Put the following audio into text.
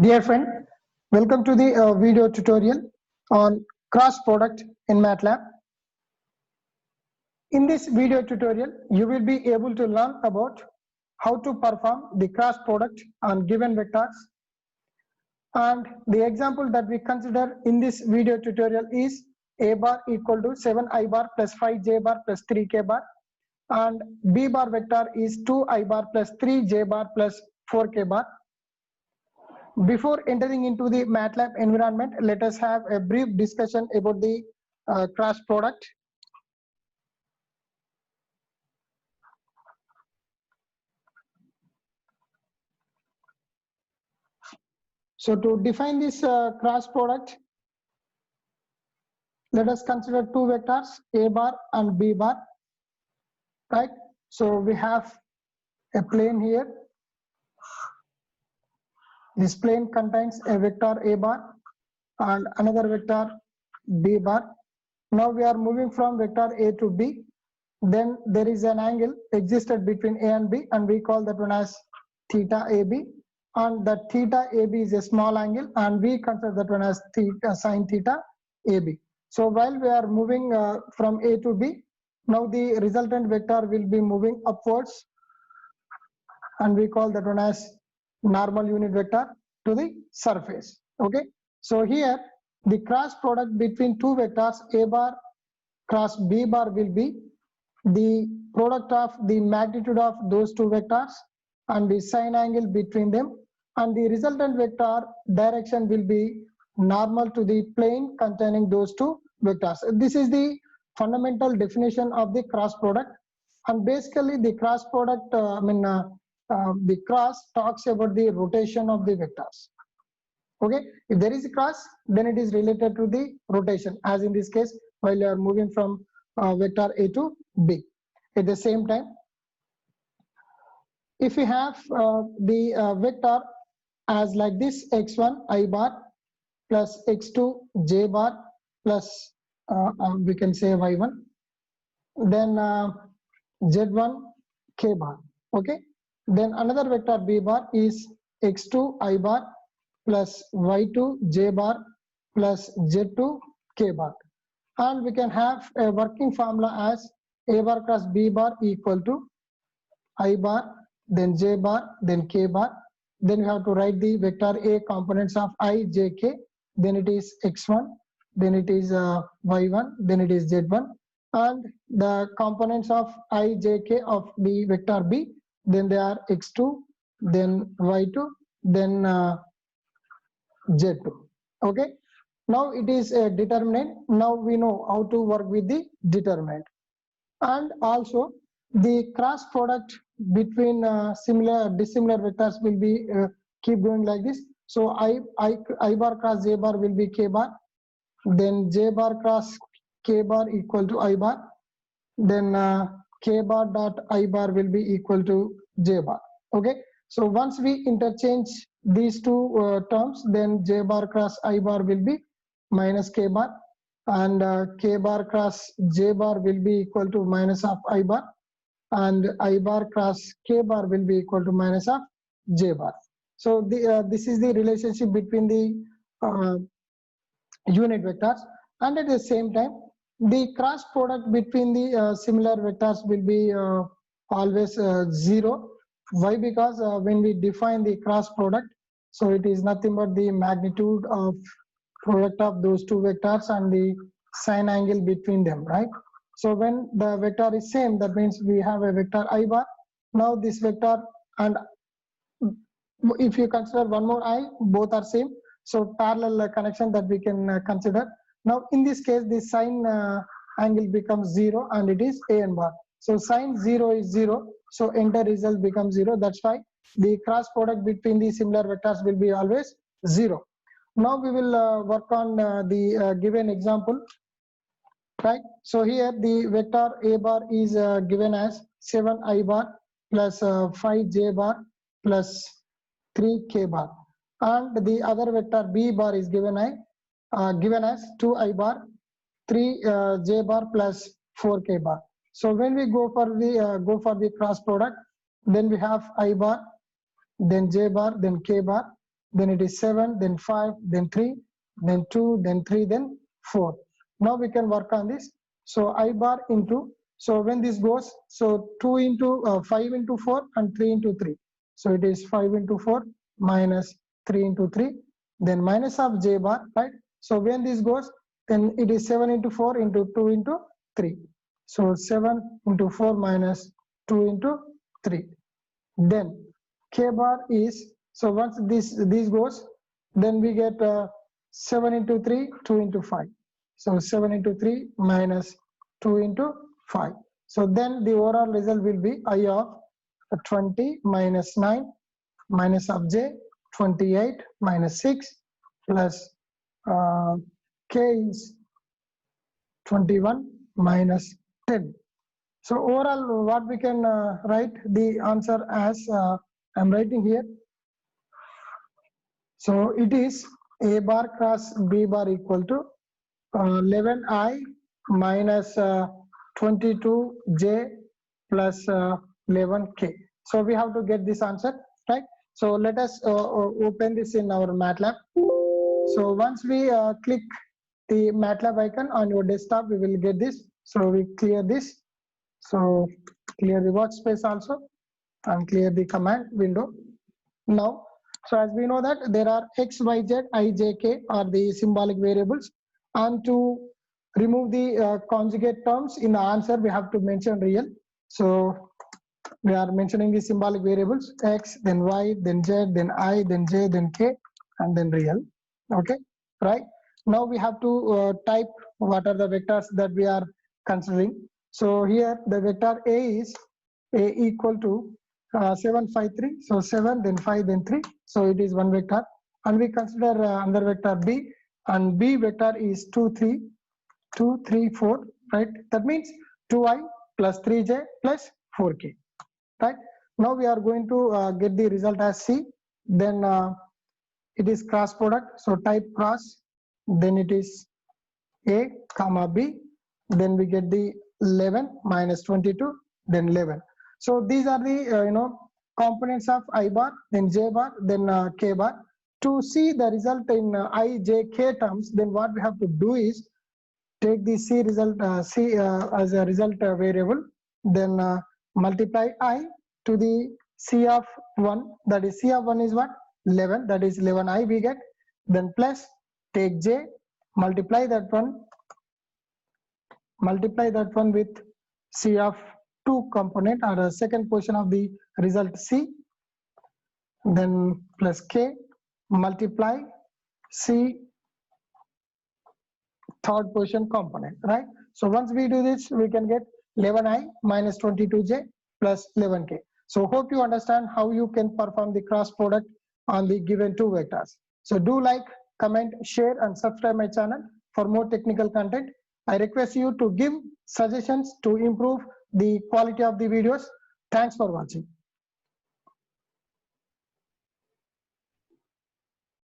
Dear friend, welcome to the video tutorial on cross product in MATLAB. In this video tutorial, you will be able to learn about how to perform the cross product on given vectors. And the example that we consider in this video tutorial is a bar equal to 7I bar plus 5J bar plus 3K bar, and B bar vector is 2I bar plus 3J bar plus 4K bar. Before entering into the MATLAB environment, let us have a brief discussion about the cross product. So to define this cross product, let us consider two vectors, A bar and B bar, right? So we have a plane here. This plane contains a vector A bar and another vector B bar. Now we are moving from vector A to B. Then there is an angle existed between A and B, and we call that one as theta AB. And that theta AB is a small angle, and we consider that one as theta, sine theta AB. So while we are moving from A to B, now the resultant vector will be moving upwards, and we call that one as normal unit vector to the surface. Okay. So here the cross product between two vectors A bar cross B bar will be the product of the magnitude of those two vectors and the sine angle between them, and the resultant vector direction will be normal to the plane containing those two vectors. This is the fundamental definition of the cross product, and basically the cross product the cross talks about the rotation of the vectors. Okay, if there is a cross, then it is related to the rotation, as in this case while you are moving from vector A to B. At the same time, if we have the vector as like this, x1 I bar plus x2 j bar plus we can say y1, then z1 k bar. Okay, then another vector B bar is x2 I bar plus y2 j bar plus z2 k bar, and we can have a working formula as A bar cross B bar equal to I bar, then j bar, then k bar. Then we have to write the vector A components of I, j, k. Then it is x1, then it is y1, then it is z1, and the components of I, j, k of the vector B, then they are x2, then y2, then z2. Okay. Now it is a determinant. Now we know how to work with the determinant. And also the cross product between similar dissimilar vectors will be keep going like this. So I bar cross j bar will be k bar, then j bar cross k bar equal to I bar, then k bar dot I bar will be equal to j bar. Okay, so once we interchange these two terms, then j bar cross I bar will be minus k bar, and k bar cross j bar will be equal to minus of I bar, and I bar cross k bar will be equal to minus of j bar. So this is the relationship between the unit vectors, and at the same time the cross product between the similar vectors will be always 0. Why? Because when we define the cross product, so it is nothing but the magnitude of product of those two vectors and the sine angle between them, right? So when the vector is same, that means we have a vector I bar. Now this vector, and if you consider one more I, both are same, so parallel connection that we can consider. Now in this case the sine angle becomes 0 and it is a n bar. So sine 0 is 0, so entire result becomes 0. That's why the cross product between the similar vectors will be always 0. Now we will work on the given example, right? So here the vector A bar is given as 7I bar plus 5J bar plus 3K bar, and the other vector B bar is given as 2I bar 3J bar plus 4K bar. So when we go for the cross product, then we have I bar, then J bar, then K bar, then it is 7, then 5, then 3, then 2, then 3, then 4. Now we can work on this. So I bar into, so when this goes, so 2 into 5 into 4 and 3 into 3. So it is 5 into 4 minus 3 into 3, then minus of j bar, right? So when this goes, then it is 7 into 4 into 2 into 3. So 7 into 4 minus 2 into 3. Then k bar is, so once this goes, then we get 7 into 3, 2 into 5. So 7 into 3 minus 2 into 5. So then the overall result will be I of 20 minus 9 minus of j 28 minus 6 plus k is 21 minus 10. So overall what we can write the answer as I'm writing here. So it is a bar cross b bar equal to 11i minus 22j plus 11k. So we have to get this answer, right? So let us open this in our MATLAB. So once we click the MATLAB icon on your desktop, we will get this. So we clear this. So clear the workspace also and clear the command window. Now, so as we know that there are x, y, z, I, j, k are the symbolic variables, and to remove the conjugate terms in the answer, we have to mention real. So we are mentioning the symbolic variables x, then y, then z, then I, then j, then k, and then real. Okay, right? Now we have to type what are the vectors that we are considering. So here the vector a is a equal to 7, 5, 3. So 7, then 5, then 3. So it is one vector. And we consider another vector b, and b vector is 2, 3, 2, 3, 4, right? That means 2i plus 3j plus 4k, right? Now we are going to get the result as c. Then it is cross product. So type cross. Then it is a comma b. Then we get the 11 minus 22. Then 11. So these are the components of I bar, then j bar, then k bar. To see the result in I, j, k terms, then what we have to do is take the c result c as a result variable, then multiply I to the c of 1. That is c of 1 is what? 11. That is 11i we get. Then plus take j, multiply that one with c of 2 component or a second portion of the result c, then plus k, multiply c third portion component, right? So once we do this, we can get 11i minus 22j plus 11k. So hope you understand how you can perform the cross product on the given two vectors. So do like, comment, share, and subscribe my channel for more technical content. I request you to give suggestions to improve the quality of the videos. Thanks for watching.